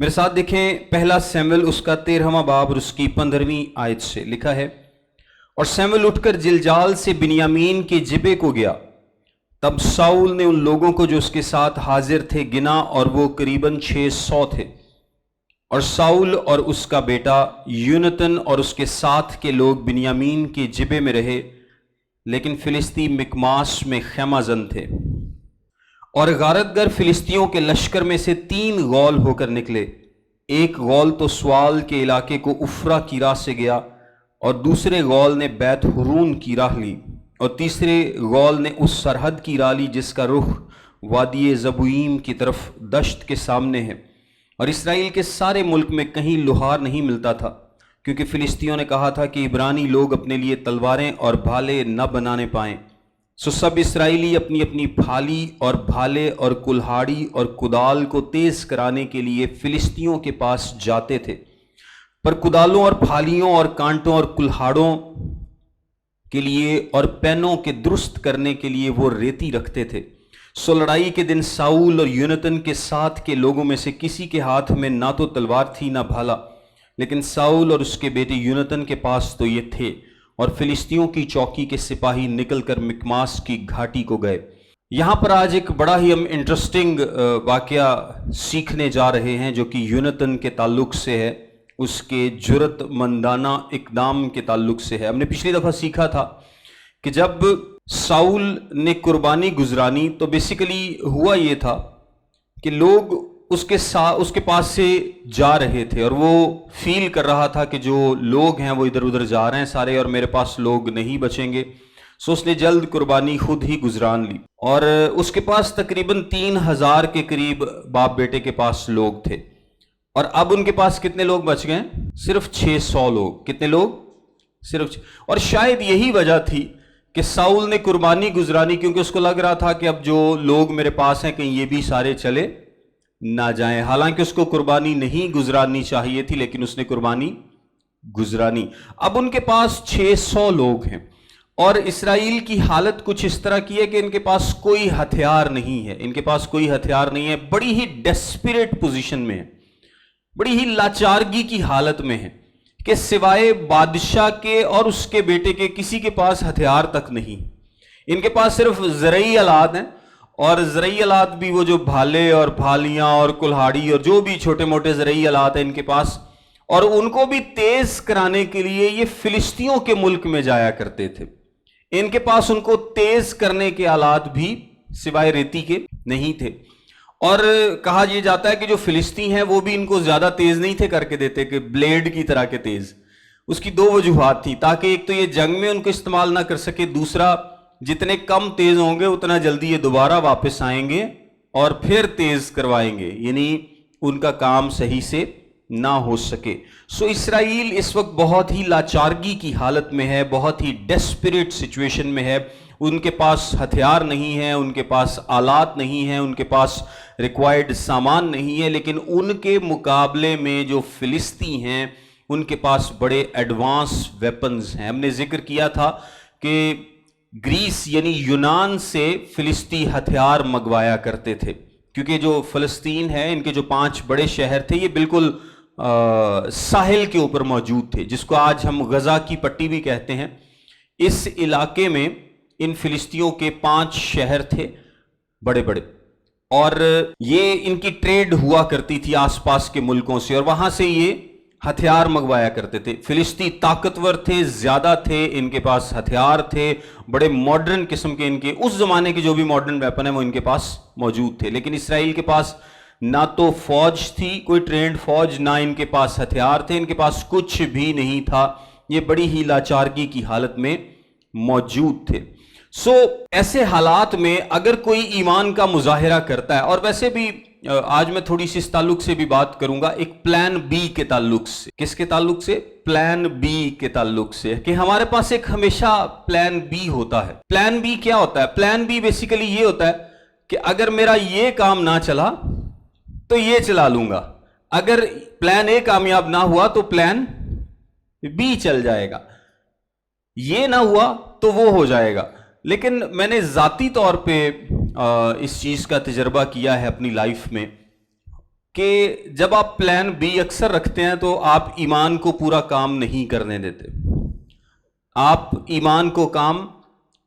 میرے ساتھ دیکھیں پہلا سیمویل اس کا 13واں باب اور اس کی 15ویں آیت سے لکھا ہے، اور سیمویل اٹھ کر جلجال سے بنیامین کے جبے کو گیا۔ تب ساؤل نے ان لوگوں کو جو اس کے ساتھ حاضر تھے گنا، اور وہ قریباً 600 تھے۔ اور ساؤل اور اس کا بیٹا یونتن اور اس کے ساتھ کے لوگ بنیامین کے جبے میں رہے، لیکن فلسطی مکماس میں خیمہ زن تھے۔ اور غارت گر فلسطیوں کے لشکر میں سے 3 غول ہو کر نکلے، ایک غول تو سوال کے علاقے کو افرا کی راہ سے گیا، اور دوسرے غول نے بیت حرون کی راہ لی، اور تیسرے غول نے اس سرحد کی راہ لی جس کا رخ وادی زبوئیم کی طرف دشت کے سامنے ہے۔ اور اسرائیل کے سارے ملک میں کہیں لوہار نہیں ملتا تھا، کیونکہ فلسطینیوں نے کہا تھا کہ عبرانی لوگ اپنے لیے تلواریں اور بھالے نہ بنانے پائیں۔ سو سب اسرائیلی اپنی اپنی پھالی اور بھالے اور کلہاڑی اور کدال کو تیز کرانے کے لیے فلسطینیوں کے پاس جاتے تھے، پر کدالوں اور پھالیوں اور کانٹوں اور کلہاڑوں کے لیے اور پینوں کے درست کرنے کے لیے وہ ریتی رکھتے تھے۔ سو لڑائی کے دن ساؤل اور یونتن کے ساتھ کے لوگوں میں سے کسی کے ہاتھ میں نہ تو تلوار تھی نہ بھالا، لیکن ساؤل اور اس کے بیٹے یونتن کے پاس تو یہ تھے۔ اور فلسطینیوں کی چوکی کے سپاہی نکل کر مکماس کی گھاٹی کو گئے۔ یہاں پر آج ایک بڑا ہی ہم انٹرسٹنگ واقعہ سیکھنے جا رہے ہیں، جو کہ یونتن کے تعلق سے ہے، اس کے جرأت مندانہ اقدام کے تعلق سے ہے۔ ہم نے پچھلی دفعہ سیکھا تھا کہ جب ساؤل نے قربانی گزرانی تو بیسیکلی ہوا یہ تھا کہ لوگ اس کے پاس سے جا رہے تھے، اور وہ فیل کر رہا تھا کہ جو لوگ ہیں وہ ادھر ادھر جا رہے ہیں سارے، اور میرے پاس لوگ نہیں بچیں گے۔ سو اس نے جلد قربانی خود ہی گزران لی، اور اس کے پاس تقریباً 3000 کے قریب باپ بیٹے کے پاس لوگ تھے، اور اب ان کے پاس کتنے لوگ بچ گئے؟ صرف 600 لوگ۔ کتنے لوگ؟ صرف۔ اور شاید یہی وجہ تھی کہ ساؤل نے قربانی گزرانی، کیونکہ اس کو لگ رہا تھا کہ اب جو لوگ میرے پاس ہیں کہیں یہ بھی سارے چلے نہ جائیں۔ حالانکہ اس کو قربانی نہیں گزرانی چاہیے تھی، لیکن اس نے قربانی گزرانی۔ اب ان کے پاس 600 لوگ ہیں، اور اسرائیل کی حالت کچھ اس طرح کی ہے کہ ان کے پاس کوئی ہتھیار نہیں ہے، ان کے پاس کوئی ہتھیار نہیں ہے، بڑی ہی ڈیسپریٹ پوزیشن میں ہے، بڑی ہی لاچارگی کی حالت میں ہے کہ سوائے بادشاہ کے اور اس کے بیٹے کے کسی کے پاس ہتھیار تک نہیں۔ ان کے پاس صرف زرعی آلات ہیں، اور زرعی آلات بھی وہ جو بھالے اور بھالیاں اور کلہاڑی اور جو بھی چھوٹے موٹے زرعی آلات ہیں ان کے پاس، اور ان کو بھی تیز کرانے کے لیے یہ فلسطینیوں کے ملک میں جایا کرتے تھے۔ ان کے پاس ان کو تیز کرنے کے آلات بھی سوائے ریتی کے نہیں تھے، اور کہا یہ جاتا ہے کہ جو فلسطین ہیں وہ بھی ان کو زیادہ تیز نہیں تھے کر کے دیتے کہ بلیڈ کی طرح کے تیز۔ اس کی 2 وجوہات تھیں، تاکہ ایک تو یہ جنگ میں ان کو استعمال نہ کر سکے، دوسرا جتنے کم تیز ہوں گے اتنا جلدی یہ دوبارہ واپس آئیں گے اور پھر تیز کروائیں گے، یعنی ان کا کام صحیح سے نہ ہو سکے۔ سو اسرائیل اس وقت بہت ہی لاچارگی کی حالت میں ہے، بہت ہی ڈیسپریٹ سچویشن میں ہے۔ ان کے پاس ہتھیار نہیں ہیں، ان کے پاس آلات نہیں ہیں، ان کے پاس ریکوائرڈ سامان نہیں ہے، لیکن ان کے مقابلے میں جو فلسطی ہیں ان کے پاس بڑے ایڈوانس ویپنز ہیں۔ ہم نے ذکر کیا تھا کہ گریس یعنی یونان سے فلسطی ہتھیار منگوایا کرتے تھے، کیونکہ جو فلسطین ہے ان کے جو 5 بڑے شہر تھے یہ بالکل ساحل کے اوپر موجود تھے، جس کو آج ہم غزہ کی پٹی بھی کہتے ہیں۔ اس علاقے میں ان فلسطینیوں کے 5 شہر تھے بڑے بڑے، اور یہ ان کی ٹریڈ ہوا کرتی تھی آس پاس کے ملکوں سے، اور وہاں سے یہ ہتھیار منگوایا کرتے تھے۔ فلسطی طاقتور تھے، زیادہ تھے، ان کے پاس ہتھیار تھے، بڑے ماڈرن قسم کے، ان کے اس زمانے کے جو بھی ماڈرن ویپن ہیں وہ ان کے پاس موجود تھے۔ لیکن اسرائیل کے پاس نہ تو فوج تھی، کوئی ٹرینڈ فوج، نہ ان کے پاس ہتھیار تھے، ان کے پاس کچھ بھی نہیں تھا، یہ بڑی ہی لاچارگی کی حالت میں موجود تھے۔ سو ایسے حالات میں اگر کوئی ایمان کا مظاہرہ کرتا ہے، اور ویسے بھی آج میں تھوڑی سی اس تعلق سے بھی بات کروں گا، ایک پلان بی کے تعلق سے۔ کس کے تعلق سے؟ پلان بی کے تعلق سے، کہ ہمارے پاس ایک ہمیشہ پلان بی ہوتا ہے۔ پلان بی کیا ہوتا ہے؟ پلان بی بیسیکلی یہ ہوتا ہے کہ اگر میرا یہ کام نہ چلا تو یہ چلا لوں گا، اگر پلان اے کامیاب نہ ہوا تو پلان بی چل جائے گا، یہ نہ ہوا تو وہ ہو جائے گا۔ لیکن میں نے ذاتی طور پہ اس چیز کا تجربہ کیا ہے اپنی لائف میں، کہ جب آپ پلان بی اکثر رکھتے ہیں تو آپ ایمان کو پورا کام نہیں کرنے دیتے، آپ ایمان کو کام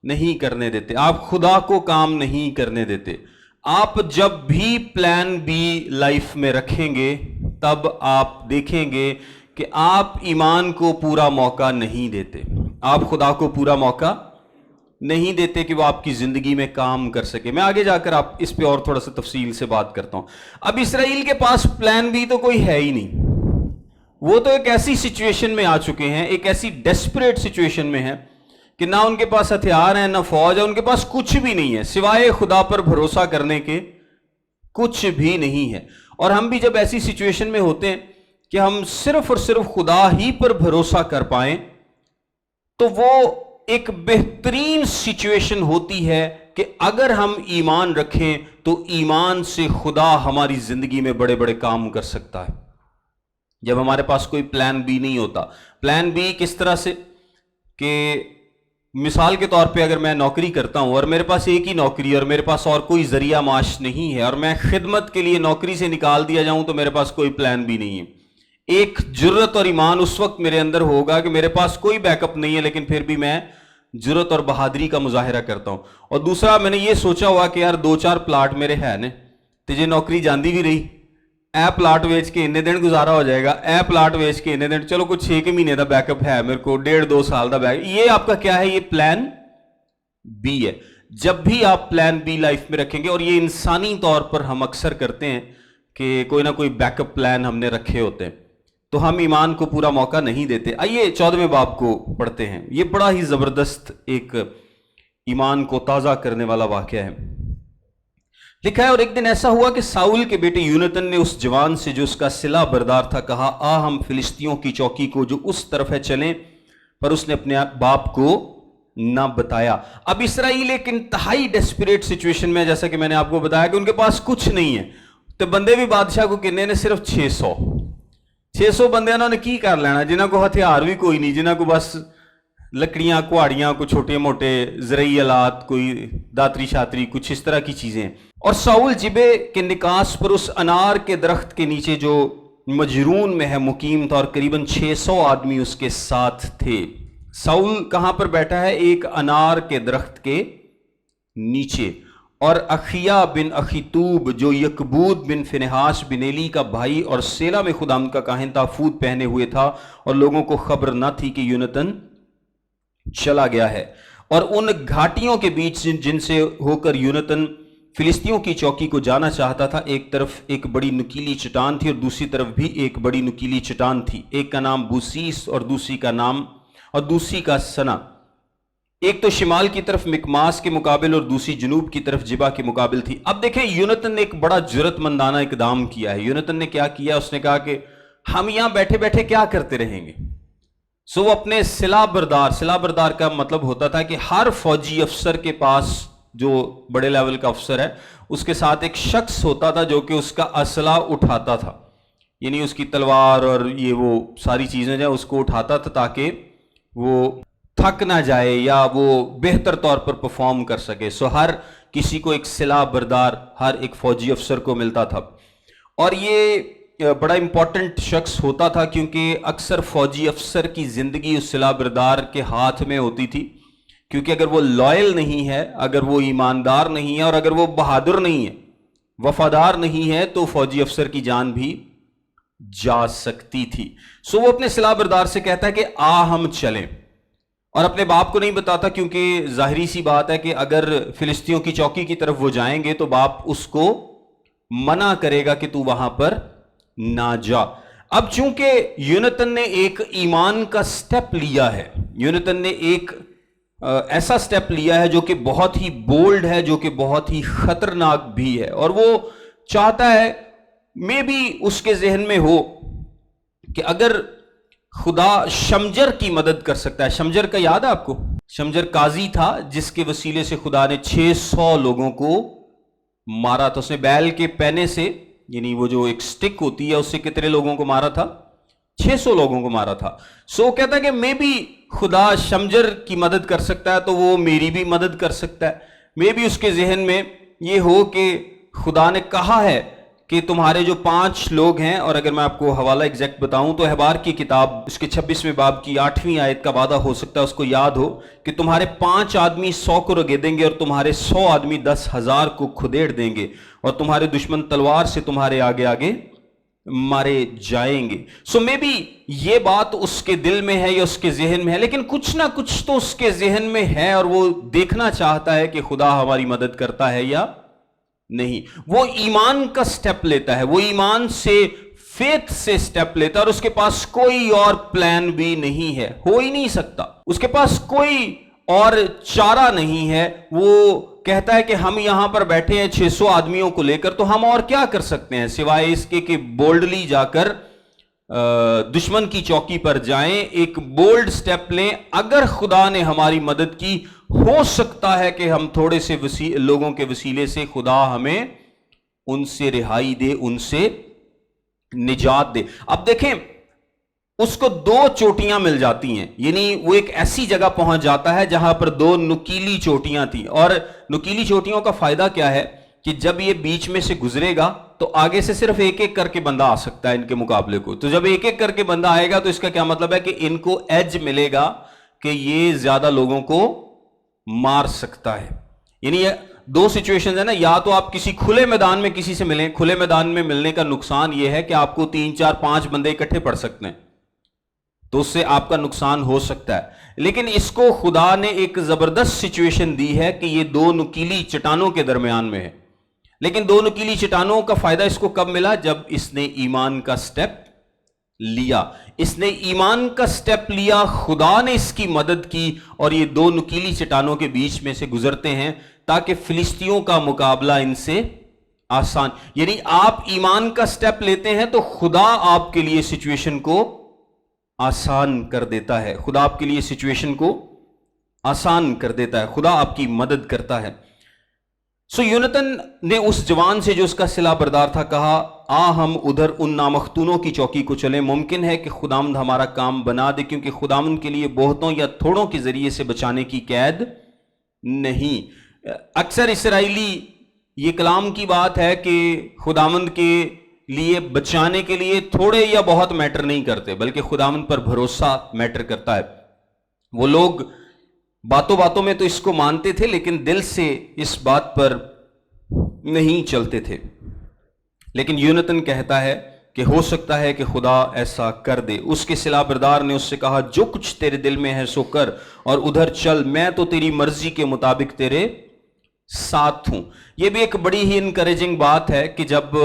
نہیں کرنے دیتے، آپ خدا کو کام نہیں کرنے دیتے۔ آپ جب بھی پلان بی لائف میں رکھیں گے تب آپ دیکھیں گے کہ آپ ایمان کو پورا موقع نہیں دیتے، آپ خدا کو پورا موقع نہیں دیتے کہ وہ آپ کی زندگی میں کام کر سکے۔ میں آگے جا کر آپ اس پہ اور تھوڑا سا تفصیل سے بات کرتا ہوں۔ اب اسرائیل کے پاس پلان بی تو کوئی ہے ہی نہیں، وہ تو ایک ایسی سچویشن میں آ چکے ہیں، ایک ایسی ڈیسپریٹ سچویشن میں ہے کہ نہ ان کے پاس ہتھیار ہیں، نہ فوج ہے، ان کے پاس کچھ بھی نہیں ہے سوائے خدا پر بھروسہ کرنے کے، کچھ بھی نہیں ہے۔ اور ہم بھی جب ایسی سچویشن میں ہوتے ہیں کہ ہم صرف اور صرف خدا ہی پر بھروسہ کر پائیں تو وہ ایک بہترین سچویشن ہوتی ہے کہ اگر ہم ایمان رکھیں تو ایمان سے خدا ہماری زندگی میں بڑے بڑے کام کر سکتا ہے۔ جب ہمارے پاس کوئی پلان بی نہیں ہوتا، پلان بی کس طرح سے کہ مثال کے طور پہ اگر میں نوکری کرتا ہوں اور میرے پاس ایک ہی نوکری اور میرے پاس اور کوئی ذریعہ معاش نہیں ہے اور میں خدمت کے لیے نوکری سے نکال دیا جاؤں تو میرے پاس کوئی پلان بھی نہیں ہے۔ ایک جرت اور ایمان اس وقت میرے اندر ہوگا کہ میرے پاس کوئی بیک اپ نہیں ہے لیکن پھر بھی میں جرت اور بہادری کا مظاہرہ کرتا ہوں۔ اور دوسرا میں نے یہ سوچا ہوا کہ یار 2-4 پلاٹ میرے ہے نا، تجھے نوکری جاندی بھی رہی، اے پلاٹ ویچ کے اننے دن گزارا ہو جائے گا، اے پلاٹ ویچ کے اننے دن، چلو کچھ 6 مہینے دا بیک اپ ہے میرے کو، 1.5-2 سال دا بیک، یہ آپ کا کیا ہے؟ یہ پلان بی ہے۔ جب بھی آپ پلان بی لائف میں رکھیں گے، اور یہ انسانی طور پر ہم اکثر کرتے ہیں کہ کوئی نہ کوئی بیک اپ پلان ہم نے رکھے ہوتے ہیں، تو ہم ایمان کو پورا موقع نہیں دیتے۔ آئیے 14ویں باب کو پڑھتے ہیں، یہ بڑا ہی زبردست ایک ایمان کو تازہ کرنے والا واقعہ ہے۔ لکھا ہے، اور ایک دن ایسا ہوا کہ ساؤل کے بیٹے یونتن نے اس جوان سے جو اس کا صلہ بردار تھا کہا، آ ہم فلسطینیوں کی چوکی کو جو اس طرف ہے چلیں، پر اس نے اپنے باپ کو نہ بتایا۔ اب اسرائیل ایک انتہائی ڈیسپریٹ سچویشن میں، جیسا کہ میں نے آپ کو بتایا کہ ان کے پاس کچھ نہیں ہے، تو بندے بھی بادشاہ کو کہنے نے صرف 600 بندے انہوں نے کی کر لینا، جنہوں کو ہتھیار بھی کوئی نہیں، جنہوں کو بس لکڑیاں کوہاڑیاں کوئی چھوٹے موٹے زرعی آلات، کوئی داتری شاتری، کچھ اس طرح کی چیزیں۔ اور ساؤل جبے کے نکاس پر اس انار کے درخت کے نیچے جو مجرون میں ہے مقیم تھا، اور قریباً 600 آدمی اس کے ساتھ تھے۔ ساؤل کہاں پر بیٹھا ہے؟ ایک انار کے درخت کے نیچے۔ اور اخیا بن اخیتوب جو یکبود بن فنحاس بن ایلی کا بھائی اور سیلا میں خداوند کا کاہن تھا، فود پہنے ہوئے تھا، اور لوگوں کو خبر نہ تھی کہ یونتن چلا گیا ہے۔ اور ان گھاٹیوں کے بیچ جن سے ہو کر یونتن فلسطینیوں کی چوکی کو جانا چاہتا تھا، ایک طرف ایک بڑی نکیلی چٹان تھی اور دوسری طرف بھی ایک بڑی نکیلی چٹان تھی، ایک کا نام بوسیس اور دوسری کا سنا۔ ایک تو شمال کی طرف مکماس کے مقابل اور دوسری جنوب کی طرف جبا کے مقابل تھی۔ اب دیکھیں یونتن نے ایک بڑا جرت مندانہ اقدام کیا ہے۔ یونتن نے کیا کیا؟ اس نے کہا کہ ہم یہاں بیٹھے بیٹھے کیا کرتے رہیں گے؟ وہ اپنے صلہ بردار کا مطلب ہوتا تھا کہ ہر فوجی افسر کے پاس، جو بڑے لیول کا افسر ہے، اس کے ساتھ ایک شخص ہوتا تھا جو کہ اس کا اسلحہ اٹھاتا تھا، یعنی اس کی تلوار اور یہ وہ ساری چیزیں جو اس کو اٹھاتا تھا تاکہ وہ تھک نہ جائے یا وہ بہتر طور پر پرفارم کر سکے۔ ہر کسی کو ایک صلہ بردار ہر ایک فوجی افسر کو ملتا تھا، اور یہ بڑا امپورٹنٹ شخص ہوتا تھا کیونکہ اکثر فوجی افسر کی زندگی اس صلہ بردار کے ہاتھ میں ہوتی تھی، کیونکہ اگر وہ لائل نہیں ہے، اگر وہ ایماندار نہیں ہے، اور اگر وہ بہادر نہیں ہے، وفادار نہیں ہے، تو فوجی افسر کی جان بھی جا سکتی تھی۔ وہ اپنے صلہ بردار سے کہتا ہے کہ آ ہم چلیں، اور اپنے باپ کو نہیں بتاتا کیونکہ ظاہری سی بات ہے کہ اگر فلسطینیوں کی چوکی کی طرف وہ جائیں گے تو باپ اس کو منع کرے گا کہ تو وہاں پر نہ جا۔ اب چونکہ یونتن نے ایک ایمان کا سٹیپ لیا ہے، یونتن نے ایک ایسا سٹیپ لیا ہے جو کہ بہت ہی بولڈ ہے، جو کہ بہت ہی خطرناک بھی ہے، اور وہ چاہتا ہے میں بھی اس کے ذہن میں ہو کہ اگر خدا شمجر کی مدد کر سکتا ہے۔ شمجر کا یاد ہے آپ کو؟ شمجر قاضی تھا جس کے وسیلے سے خدا نے 600 لوگوں کو مارا تھا۔ اس نے بیل کے پینے سے، یعنی وہ جو ایک سٹک ہوتی ہے، اس سے کتنے لوگوں کو مارا تھا؟ 600 لوگوں کو مارا تھا۔ کہتا ہے کہ میں بھی خدا شمجر کی مدد کر سکتا ہے تو وہ میری بھی مدد کر سکتا ہے۔ میں بھی اس کے ذہن میں یہ ہو کہ خدا نے کہا ہے کہ تمہارے جو 5 لوگ ہیں، اور اگر میں آپ کو حوالہ ایگزیکٹ بتاؤں تو احبار کی کتاب اس کے 26ویں باب کی 8ویں آیت کا وعدہ ہو سکتا ہے اس کو یاد ہو کہ تمہارے 5 آدمی 100 کو رگیدیں گے اور تمہارے 100 آدمی 10,000 کو کھدیڑ دیں گے، اور تمہارے دشمن تلوار سے تمہارے آگے آگے مارے جائیں گے۔ سو میں بھی یہ بات اس کے دل میں ہے یا اس کے ذہن میں ہے، لیکن کچھ نہ کچھ تو اس کے ذہن میں ہے اور وہ دیکھنا چاہتا ہے کہ خدا ہماری مدد کرتا ہے یا نہیں۔ وہ ایمان کا سٹیپ لیتا ہے، وہ ایمان سے، فیتھ سے سٹیپ لیتا ہے، اور اس کے پاس کوئی اور پلان بھی نہیں ہے، ہو ہی نہیں سکتا، اس کے پاس کوئی اور چارہ نہیں ہے۔ وہ کہتا ہے کہ ہم یہاں پر بیٹھے ہیں 600 آدمیوں کو لے کر، تو ہم اور کیا کر سکتے ہیں سوائے اس کے کہ بولڈلی جا کر دشمن کی چوکی پر جائیں، ایک بولڈ سٹیپ لیں۔ اگر خدا نے ہماری مدد کی، ہو سکتا ہے کہ ہم تھوڑے سے لوگوں کے وسیلے سے خدا ہمیں ان سے رہائی دے، ان سے نجات دے۔ اب دیکھیں، اس کو 2 چوٹیاں مل جاتی ہیں، یعنی وہ ایک ایسی جگہ پہنچ جاتا ہے جہاں پر 2 نکیلی چوٹیاں تھیں، اور نکیلی چوٹیوں کا فائدہ کیا ہے کہ جب یہ بیچ میں سے گزرے گا تو آگے سے صرف ایک ایک کر کے بندہ آ سکتا ہے ان کے مقابلے کو، تو جب ایک ایک کر کے بندہ آئے گا تو اس کا کیا مطلب ہے کہ ان کو ایج ملے گا کہ یہ زیادہ لوگوں کو مار سکتا ہے۔ یعنی یہ 2 سچویشنز ہیں نا، یا تو آپ کسی کھلے میدان میں کسی سے ملیں، کھلے میدان میں ملنے کا نقصان یہ ہے کہ آپ کو 3 4 5 بندے اکٹھے پڑ سکتے ہیں، تو اس سے آپ کا نقصان ہو سکتا ہے۔ لیکن اس کو خدا نے ایک زبردست سچویشن دی ہے کہ یہ 2 نکیلی چٹانوں کے درمیان میں ہے، لیکن 2 نکیلی چٹانوں کا فائدہ اس کو کب ملا؟ جب اس نے ایمان کا سٹیپ لیا۔ اس نے ایمان کا سٹیپ لیا، خدا نے اس کی مدد کی، اور یہ 2 نکیلی چٹانوں کے بیچ میں سے گزرتے ہیں تاکہ فلسطینیوں کا مقابلہ ان سے آسان، یعنی آپ ایمان کا سٹیپ لیتے ہیں تو خدا آپ کے لیے سچویشن کو آسان کر دیتا ہے، خدا آپ کے لیے سچویشن کو آسان کر دیتا ہے، خدا آپ کی مدد کرتا ہے۔ سو یونتن نے اس جوان سے جو اس کا صلہ بردار تھا کہا، ہم ادھر ان نامختونوں کی چوکی کو چلیں، ممکن ہے کہ خداوند ہمارا کام بنا دے، کیونکہ خداوند کے لیے بہتوں یا تھوڑوں کے ذریعے سے بچانے کی قید نہیں۔ اکثر اسرائیلی یہ کلام کی بات ہے کہ خداوند کے لیے بچانے کے لیے تھوڑے یا بہت میٹر نہیں کرتے، بلکہ خداوند پر بھروسہ میٹر کرتا ہے۔ وہ لوگ باتوں باتوں میں تو اس کو مانتے تھے، لیکن دل سے اس بات پر نہیں چلتے تھے۔ لیکن یونتن کہتا ہے کہ ہو سکتا ہے کہ خدا ایسا کر دے۔ اس کے صلہ بردار نے اس سے کہا، جو کچھ تیرے دل میں ہے سو کر اور ادھر چل، میں تو تیری مرضی کے مطابق تیرے ساتھ ہوں۔ یہ بھی ایک بڑی ہی انکریجنگ بات ہے کہ جب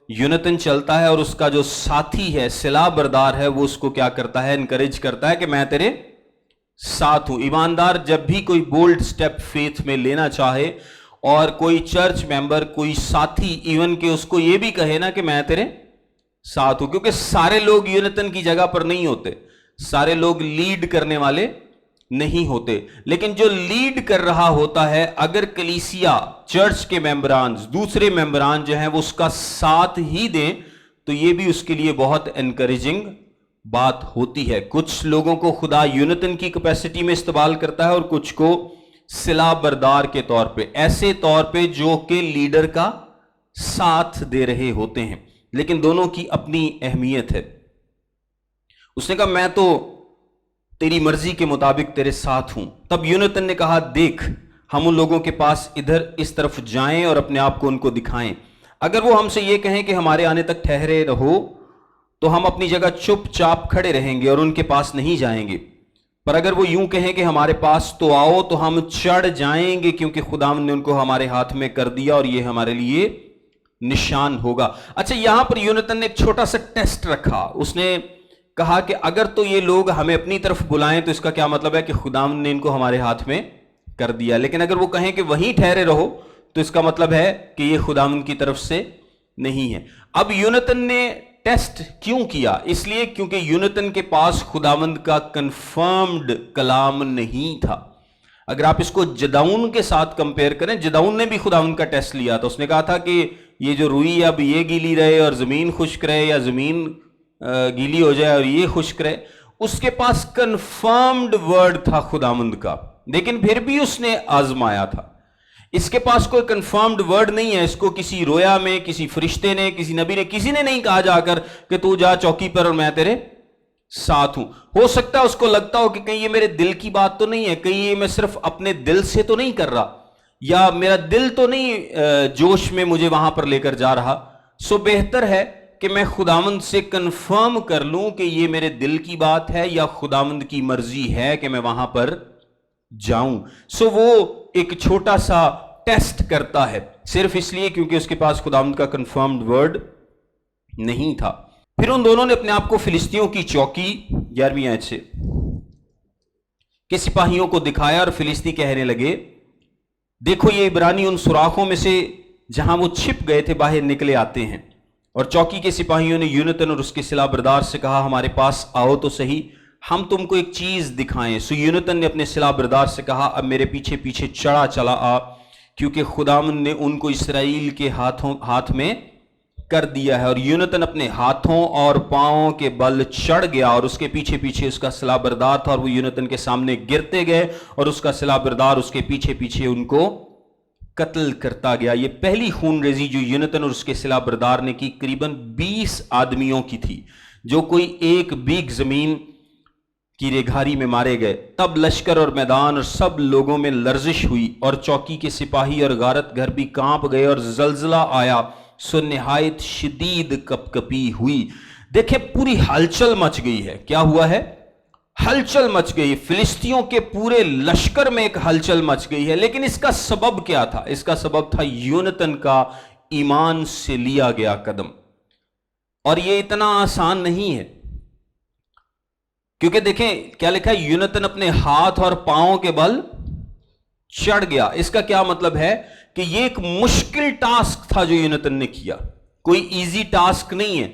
یونتن چلتا ہے اور اس کا جو ساتھی ہے، صلہ بردار ہے، وہ اس کو کیا کرتا ہے؟ انکریج کرتا ہے کہ میں تیرے ساتھ ہوں۔ ایماندار جب بھی کوئی بولڈ سٹیپ فیتھ میں لینا چاہے، اور کوئی چرچ ممبر، کوئی ساتھی ایون کہ اس کو یہ بھی کہے نا کہ میں تیرے ساتھ ہوں، کیونکہ سارے لوگ یونتن کی جگہ پر نہیں ہوتے، سارے لوگ لیڈ کرنے والے نہیں ہوتے، لیکن جو لیڈ کر رہا ہوتا ہے، اگر کلیسیا، چرچ کے ممبران، دوسرے ممبران جو ہیں وہ اس کا ساتھ ہی دیں تو یہ بھی اس کے لیے بہت انکریجنگ بات ہوتی ہے۔ کچھ لوگوں کو خدا یونتن کی کیپیسٹی میں استعمال کرتا ہے اور کچھ کو صلہ بردار کے طور پہ، ایسے طور پہ جو کہ لیڈر کا ساتھ دے رہے ہوتے ہیں، لیکن دونوں کی اپنی اہمیت ہے۔ اس نے کہا میں تو تیری مرضی کے مطابق تیرے ساتھ ہوں۔ تب یونتن نے کہا، دیکھ ہم ان لوگوں کے پاس ادھر اس طرف جائیں اور اپنے آپ کو ان کو دکھائیں، اگر وہ ہم سے یہ کہیں کہ ہمارے آنے تک ٹھہرے رہو تو ہم اپنی جگہ چپ چاپ کھڑے رہیں گے اور ان کے پاس نہیں جائیں گے، پر اگر وہ یوں کہیں کہ ہمارے پاس تو آؤ تو ہم چڑھ جائیں گے، کیونکہ خداوند نے ان کو ہمارے ہاتھ میں کر دیا اور یہ ہمارے لیے نشان ہوگا۔ اچھا، یہاں پر یونتن نے ایک چھوٹا سا ٹیسٹ رکھا۔ اس نے کہا کہ اگر تو یہ لوگ ہمیں اپنی طرف بلائیں تو اس کا کیا مطلب ہے کہ خداوند نے ان کو ہمارے ہاتھ میں کر دیا، لیکن اگر وہ کہیں کہ وہیں ٹھہرے رہو تو اس کا مطلب ہے کہ یہ خداوند کی طرف سے نہیں ہے۔ اب یونتن نے ٹیسٹ کیوں کیا؟ اس لیے کیونکہ یونتن کے پاس خداوند کا کنفرمڈ کلام نہیں تھا۔ اگر آپ اس کو جدعون کے ساتھ کمپیئر کریں، جدعون نے بھی خداوند کا ٹیسٹ لیا تھا۔ اس نے کہا تھا کہ یہ جو روئی اب یہ گیلی رہے اور زمین خشک رہے، یا زمین گیلی ہو جائے اور یہ خشک رہے، اس کے پاس کنفرمڈ ورڈ تھا خداوند کا، لیکن پھر بھی اس نے آزمایا تھا۔ اس کے پاس کوئی کنفرمڈ ورڈ نہیں ہے. اس کو کسی رویا میں کسی فرشتے نے کسی نبی نے کسی نے نہیں کہا جا کر کہ تو جا چوکی پر اور میں تیرے ساتھ ہوں. ہو سکتا ہے اس کو لگتا ہو کہ کہیں یہ میرے دل کی بات تو نہیں ہے, کہیں یہ میں صرف اپنے دل سے تو نہیں کر رہا, یا میرا دل تو نہیں جوش میں مجھے وہاں پر لے کر جا رہا. سو بہتر ہے کہ میں خداوند سے کنفرم کر لوں کہ یہ میرے دل کی بات ہے یا خداوند کی مرضی ہے کہ میں وہاں پر جاؤں. سو وہ ایک چھوٹا سا ٹیسٹ کرتا ہے, صرف اس لیے کیونکہ اس کے پاس خداوند کا کنفرمڈ ورڈ نہیں تھا. پھر ان دونوں نے اپنے آپ کو فلسطینیوں کی چوکی 11ویں آیت سے کے سپاہیوں کو دکھایا, اور فلسطینی کہنے لگے دیکھو یہ عبرانی ان سوراخوں میں سے جہاں وہ چھپ گئے تھے باہر نکلے آتے ہیں. اور چوکی کے سپاہیوں نے یونتن اور اس کے سلاح بردار سے کہا ہمارے پاس آؤ تو صحیح, ہم تم کو ایک چیز دکھائیں. سو یونتن نے اپنے سلاح بردار سے کہا اب میرے پیچھے پیچھے چلا آ, کیونکہ خداوند نے ان کو اسرائیل کے ہاتھ میں کر دیا ہے. اور یونتن اپنے ہاتھوں اور پاؤں کے بل چڑھ گیا, اور اس کے پیچھے پیچھے اس کا سلاح بردار تھا, اور وہ یونتن کے سامنے گرتے گئے, اور اس کا سلاح بردار اس کے پیچھے پیچھے ان کو قتل کرتا گیا. یہ پہلی خون ریزی جو یونتن اور اس کے سلاح بردار نے کی قریباً 20 آدمیوں کی تھی, جو کوئی ایک بیگ زمین کی ریگھاری میں مارے گئے. تب لشکر اور میدان اور سب لوگوں میں لرزش ہوئی, اور چوکی کے سپاہی اور غارت گھر بھی کانپ گئے, اور زلزلہ آیا, سو نہایت شدید کپکپی ہوئی. دیکھیں پوری ہلچل مچ گئی ہے. کیا ہوا ہے؟ ہلچل مچ گئی. فلسطینیوں کے پورے لشکر میں ایک ہلچل مچ گئی ہے. لیکن اس کا سبب کیا تھا؟ اس کا سبب تھا یونتن کا ایمان سے لیا گیا قدم. اور یہ اتنا آسان نہیں ہے, کیونکہ دیکھیں کیا لکھا ہے, یونتن اپنے ہاتھ اور پاؤں کے بل چڑھ گیا. اس کا کیا مطلب ہے کہ یہ ایک مشکل ٹاسک تھا جو یونتن نے کیا, کوئی ایزی ٹاسک نہیں ہے.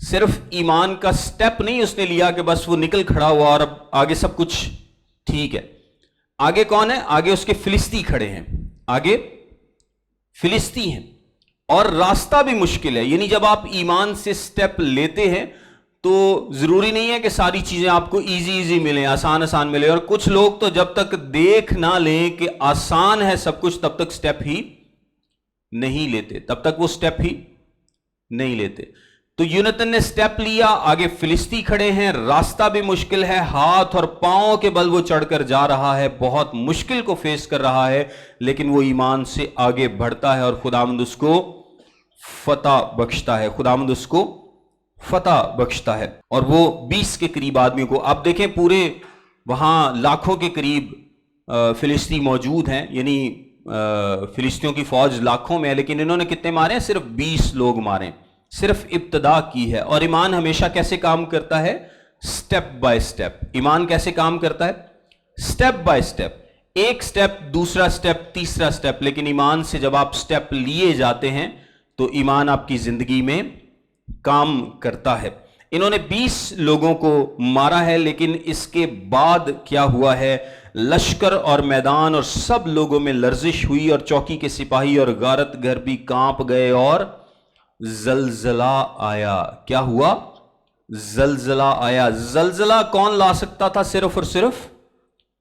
صرف ایمان کا سٹیپ نہیں اس نے لیا کہ بس وہ نکل کھڑا ہوا اور اب آگے سب کچھ ٹھیک ہے. آگے کون ہے؟ آگے اس کے فلسطی کھڑے ہیں, آگے فلسطی ہیں, اور راستہ بھی مشکل ہے. یعنی جب آپ ایمان سے سٹیپ لیتے ہیں تو ضروری نہیں ہے کہ ساری چیزیں آپ کو ایزی ملیں, آسان ملیں. اور کچھ لوگ تو جب تک دیکھ نہ لیں کہ آسان ہے سب کچھ تب تک سٹیپ ہی نہیں لیتے, تب تک وہ سٹیپ ہی نہیں لیتے. تو یونتن نے سٹیپ لیا, آگے فلسطی کھڑے ہیں, راستہ بھی مشکل ہے, ہاتھ اور پاؤں کے بل وہ چڑھ کر جا رہا ہے, بہت مشکل کو فیس کر رہا ہے, لیکن وہ ایمان سے آگے بڑھتا ہے اور خداوند اس کو فتح بخشتا ہے. خداوند اس کو فتح بخشتا ہے. اور وہ 20 کے قریب آدمیوں کو, آپ دیکھیں پورے وہاں لاکھوں کے قریب فلسطی موجود ہیں, یعنی فلسطینیوں کی فوج لاکھوں میں ہے, لیکن انہوں نے کتنے مارے ہیں؟ صرف 20 لوگ مارے, صرف ابتدا کی ہے. اور ایمان ہمیشہ کیسے کام کرتا ہے؟ Step by step. ایمان کیسے کام کرتا ہے؟ سٹیپ بائی سٹیپ, ایک سٹیپ, دوسرا سٹیپ, تیسرا سٹیپ. لیکن ایمان سے جب آپ سٹیپ لیے جاتے ہیں تو ایمان آپ کی زندگی میں کام کرتا ہے. انہوں نے 20 لوگوں کو مارا ہے, لیکن اس کے بعد کیا ہوا ہے؟ لشکر اور میدان اور سب لوگوں میں لرزش ہوئی, اور چوکی کے سپاہی اور غارت گھر بھی کانپ گئے, اور زلزلہ آیا. کیا ہوا؟ زلزلہ آیا. زلزلہ کون لا سکتا تھا؟ صرف اور صرف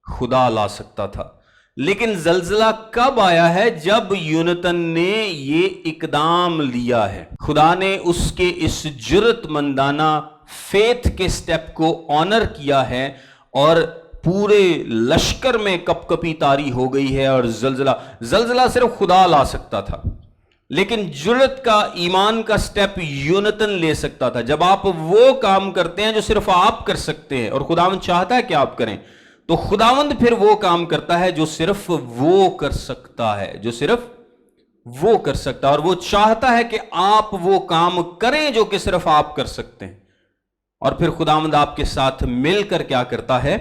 خدا لا سکتا تھا. لیکن زلزلہ کب آیا ہے؟ جب یونتن نے یہ اقدام لیا ہے. خدا نے اس کے اس جرت مندانہ فیتھ کے سٹیپ کو آنر کیا ہے, اور پورے لشکر میں کپکپی طاری ہو گئی ہے. اور زلزلہ صرف خدا لا سکتا تھا, لیکن جرت کا, ایمان کا سٹیپ یونتن لے سکتا تھا. جب آپ وہ کام کرتے ہیں جو صرف آپ کر سکتے ہیں, اور خداوند چاہتا ہے کہ آپ کریں, تو خداوند پھر وہ کام کرتا ہے جو صرف وہ کر سکتا ہے, جو صرف وہ کر سکتا ہے. اور وہ چاہتا ہے کہ آپ وہ کام کریں جو کہ صرف آپ کر سکتے ہیں. اور پھر خداوند آپ کے ساتھ مل کر کیا کرتا ہے؟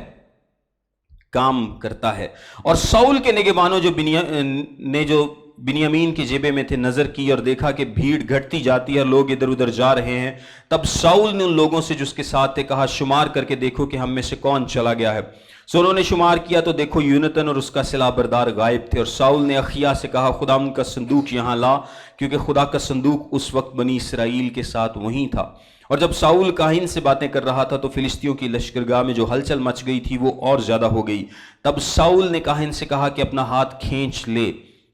کام کرتا ہے. اور ساؤل کے نگہبانوں جو بنیامین کی جیبے میں تھے نظر کی, اور دیکھا کہ بھیڑ گھٹتی جاتی ہے, لوگ ادھر ادھر جا رہے ہیں. تب ساؤل نے ان لوگوں سے جو اس کے ساتھ تھے کہا شمار کر کے دیکھو کہ ہم میں سے کون چلا گیا ہے. سو انہوں نے شمار کیا تو دیکھو یونتن اور اس کا سلاح بردار غائب تھے. اور ساؤل نے اخیا سے کہا خداوند کا صندوق یہاں لا, کیونکہ خدا کا صندوق اس وقت بنی اسرائیل کے ساتھ وہیں تھا. اور جب ساؤل کاہن سے باتیں کر رہا تھا تو فلسطینیوں کی لشکرگاہ میں جو ہلچل مچ گئی تھی وہ اور زیادہ ہو گئی. تب ساؤل نے کاہن سے کہا کہ اپنا ہاتھ کھینچ لے.